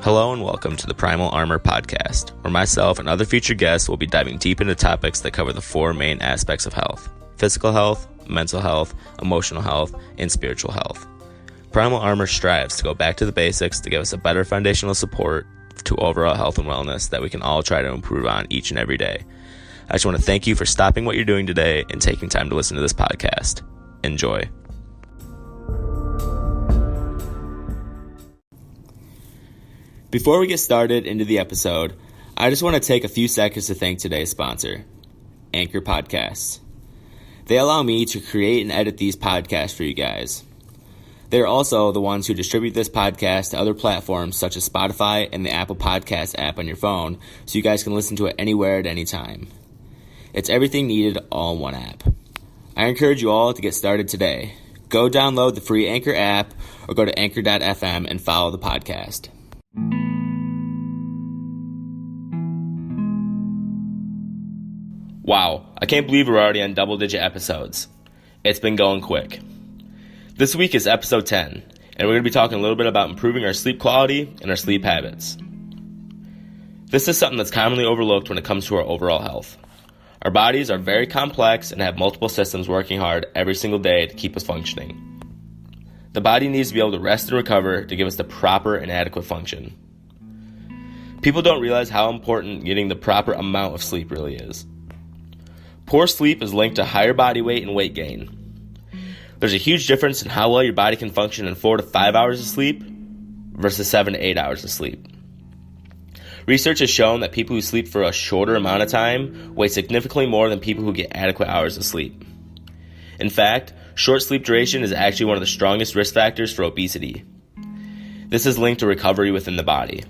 Hello and welcome to the Primal Armor Podcast, where myself and other featured guests will be diving deep into topics that cover the four main aspects of health: physical health, mental health, emotional health, and spiritual health. Primal Armor strives to go back to the basics to give us a better foundational support to overall health and wellness that we can all try to improve on each and every day. I just want to thank you for stopping what you're doing today and taking time to listen to this podcast. Enjoy. Before we get started into the episode, I just want to take a few seconds to thank today's sponsor, Anchor Podcasts. They allow me to create and edit these podcasts for you guys. They're also the ones who distribute this podcast to other platforms such as Spotify and the Apple Podcast app on your phone, so you guys can listen to it anywhere at any time. It's everything needed all in one app. I encourage you all to get started today. Go download the free Anchor app or go to anchor.fm and follow the podcast. Wow, I can't believe we're already on double-digit episodes. It's been going quick. This week is episode 10, and we're going to be talking a little bit about improving our sleep quality and our sleep habits. This is something that's commonly overlooked when it comes to our overall health. Our bodies are very complex and have multiple systems working hard every single day to keep us functioning. The body needs to be able to rest and recover to give us the proper and adequate function. People don't realize how important getting the proper amount of sleep really is. Poor sleep is linked to higher body weight and weight gain. There's a huge difference in how well your body can function in 4 to 5 hours of sleep versus 7 to 8 hours of sleep. Research has shown that people who sleep for a shorter amount of time weigh significantly more than people who get adequate hours of sleep. In fact, short sleep duration is actually one of the strongest risk factors for obesity. This is linked to recovery within the body.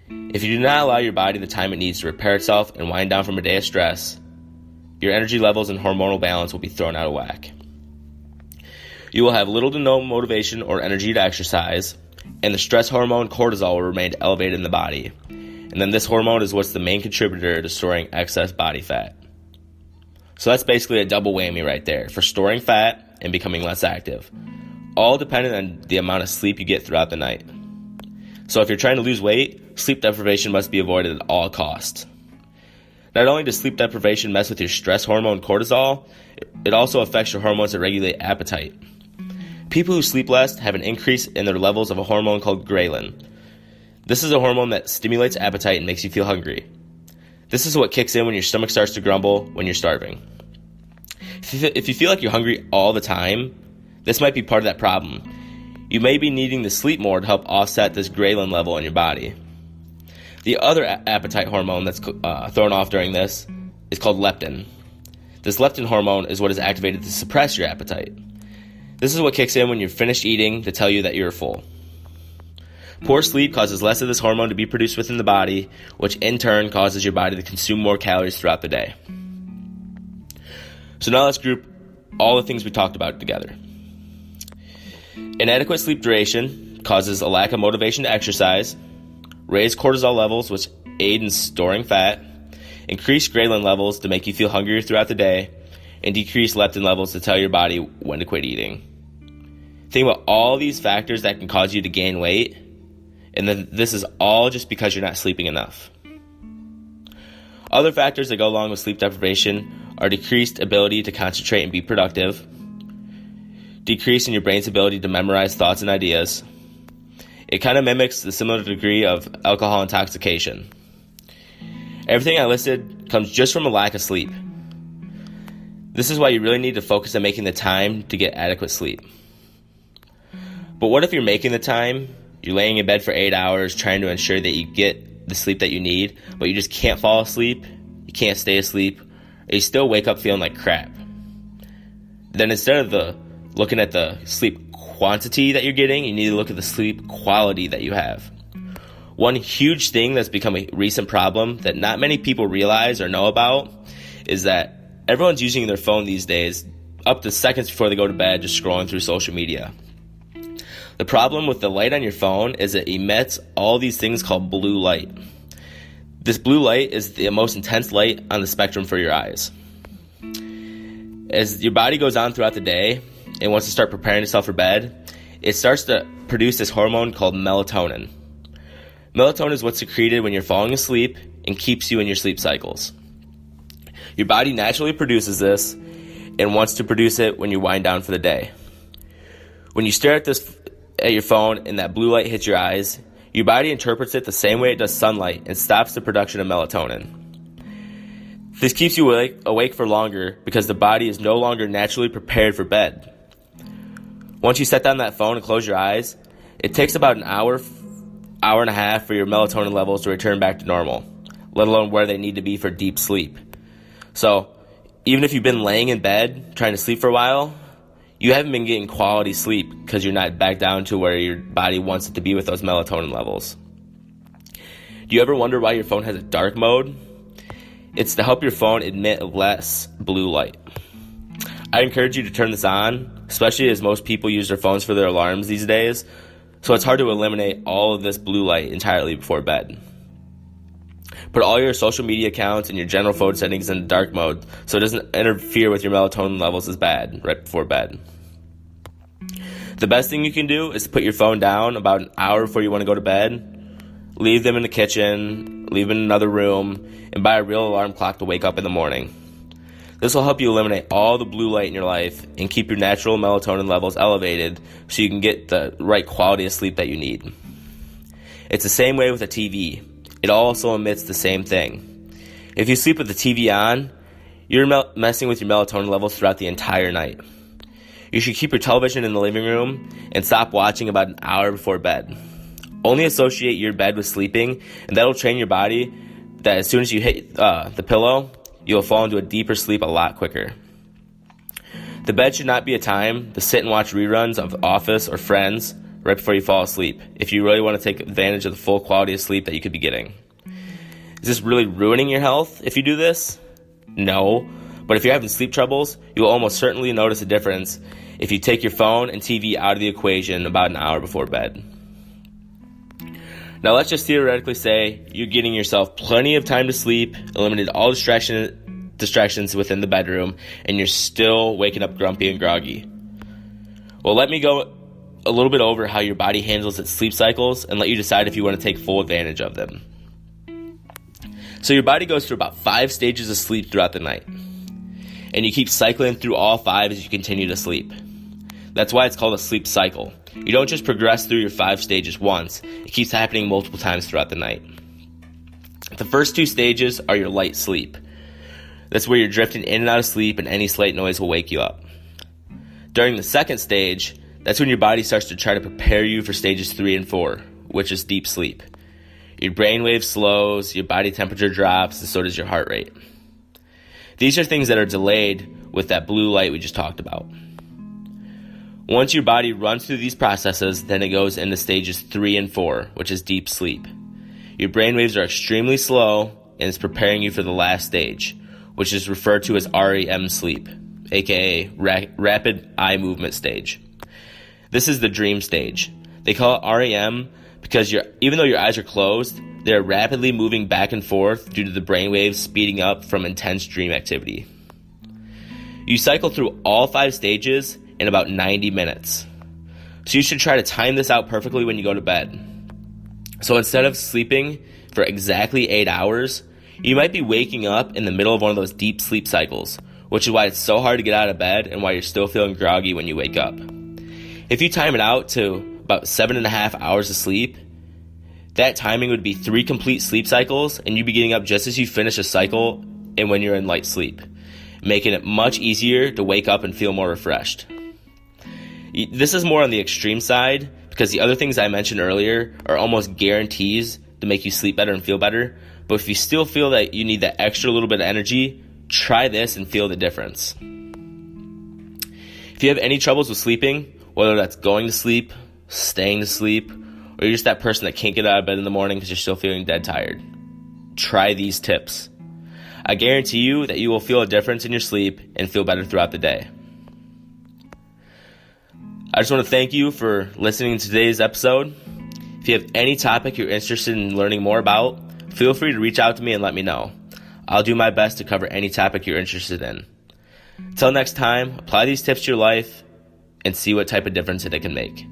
If you do not allow your body the time it needs to repair itself and wind down from a day of stress, your energy levels and hormonal balance will be thrown out of whack. You will have little to no motivation or energy to exercise, and the stress hormone cortisol will remain elevated in the body. And then this hormone is what's the main contributor to storing excess body fat. So that's basically a double whammy right there for storing fat and becoming less active, all dependent on the amount of sleep you get throughout the night. So if you're trying to lose weight, sleep deprivation must be avoided at all costs. Not only does sleep deprivation mess with your stress hormone cortisol, it also affects your hormones that regulate appetite. People who sleep less have an increase in their levels of a hormone called ghrelin. This is a hormone that stimulates appetite and makes you feel hungry. This is what kicks in when your stomach starts to grumble when you're starving. If you feel like you're hungry all the time, this might be part of that problem. You may be needing to sleep more to help offset this ghrelin level in your body. The other appetite hormone that's thrown off during this is called leptin. This leptin hormone is what is activated to suppress your appetite. This is what kicks in when you're finished eating to tell you that you're full. Poor sleep causes less of this hormone to be produced within the body, which in turn causes your body to consume more calories throughout the day. So now let's group all the things we talked about together. Inadequate sleep duration causes a lack of motivation to exercise, raise cortisol levels, which aid in storing fat, increase ghrelin levels to make you feel hungrier throughout the day, and decrease leptin levels to tell your body when to quit eating. Think about all these factors that can cause you to gain weight, and then this is all just because you're not sleeping enough. Other factors that go along with sleep deprivation are decreased ability to concentrate and be productive, decrease in your brain's ability to memorize thoughts and ideas. It kind of mimics the similar degree of alcohol intoxication. Everything I listed comes just from a lack of sleep. This is why you really need to focus on making the time to get adequate sleep. But what if you're making the time, you're laying in bed for 8 hours trying to ensure that you get the sleep that you need, but you just can't fall asleep, you can't stay asleep, or you still wake up feeling like crap? Then instead of looking at the sleep quantity that you're getting, you need to look at the sleep quality that you have. One huge thing that's become a recent problem that not many people realize or know about is that everyone's using their phone these days up to seconds before they go to bed, just scrolling through social media. The problem with the light on your phone is it emits all these things called blue light. This blue light is the most intense light on the spectrum for your eyes. As your body goes on throughout the day and wants to start preparing itself for bed, it starts to produce this hormone called melatonin. Melatonin is what's secreted when you're falling asleep and keeps you in your sleep cycles. Your body naturally produces this and wants to produce it when you wind down for the day. When you stare at your phone and that blue light hits your eyes, your body interprets it the same way it does sunlight and stops the production of melatonin. This keeps you awake for longer because the body is no longer naturally prepared for bed. Once you set down that phone and close your eyes, it takes about an hour and a half for your melatonin levels to return back to normal, let alone where they need to be for deep sleep. So, even if you've been laying in bed trying to sleep for a while, you haven't been getting quality sleep because you're not back down to where your body wants it to be with those melatonin levels. Do you ever wonder why your phone has a dark mode? It's to help your phone emit less blue light. I encourage you to turn this on, especially as most people use their phones for their alarms these days, so it's hard to eliminate all of this blue light entirely before bed. Put all your social media accounts and your general phone settings in dark mode so it doesn't interfere with your melatonin levels as bad right before bed. The best thing you can do is to put your phone down about an hour before you want to go to bed, leave them in the kitchen, leave them in another room, and buy a real alarm clock to wake up in the morning. This will help you eliminate all the blue light in your life and keep your natural melatonin levels elevated so you can get the right quality of sleep that you need. It's the same way with a TV. It also emits the same thing. If you sleep with the TV on, you're messing with your melatonin levels throughout the entire night. You should keep your television in the living room and stop watching about an hour before bed. Only associate your bed with sleeping, and that'll train your body that as soon as you hit the pillow, you'll fall into a deeper sleep a lot quicker. The bed should not be a time to sit and watch reruns of Office or Friends right before you fall asleep if you really want to take advantage of the full quality of sleep that you could be getting. Is this really ruining your health if you do this? No, but if you're having sleep troubles, you will almost certainly notice a difference if you take your phone and TV out of the equation about an hour before bed. Now let's just theoretically say you're getting yourself plenty of time to sleep, eliminated all distractions within the bedroom, and you're still waking up grumpy and groggy. Well, let me go a little bit over how your body handles its sleep cycles and let you decide if you want to take full advantage of them. So your body goes through about 5 stages of sleep throughout the night, and you keep cycling through all 5 as you continue to sleep. That's why it's called a sleep cycle. You don't just progress through your 5 stages once. It keeps happening multiple times throughout the night. The first 2 stages are your light sleep. That's where you're drifting in and out of sleep and any slight noise will wake you up. During the second stage, that's when your body starts to try to prepare you for stages 3 and 4, which is deep sleep. Your brainwave slows, your body temperature drops, and so does your heart rate. These are things that are delayed with that blue light we just talked about. Once your body runs through these processes, then it goes into stages 3 and 4, which is deep sleep. Your brainwaves are extremely slow and it's preparing you for the last stage, which is referred to as REM sleep, aka rapid eye movement stage. This is the dream stage. They call it REM because even though your eyes are closed, they're rapidly moving back and forth due to the brainwaves speeding up from intense dream activity. You cycle through all 5 stages in about 90 minutes. So you should try to time this out perfectly when you go to bed. So instead of sleeping for exactly 8 hours, you might be waking up in the middle of one of those deep sleep cycles, which is why it's so hard to get out of bed and why you're still feeling groggy when you wake up. If you time it out to about 7.5 hours of sleep, that timing would be 3 complete sleep cycles, and you'd be getting up just as you finish a cycle and when you're in light sleep, making it much easier to wake up and feel more refreshed. This is more on the extreme side because the other things I mentioned earlier are almost guarantees to make you sleep better and feel better. But if you still feel that you need that extra little bit of energy, try this and feel the difference. If you have any troubles with sleeping, whether that's going to sleep, staying to sleep, or you're just that person that can't get out of bed in the morning because you're still feeling dead tired, try these tips. I guarantee you that you will feel a difference in your sleep and feel better throughout the day. I just want to thank you for listening to today's episode. If you have any topic you're interested in learning more about, feel free to reach out to me and let me know. I'll do my best to cover any topic you're interested in. Until next time, apply these tips to your life and see what type of difference it can make.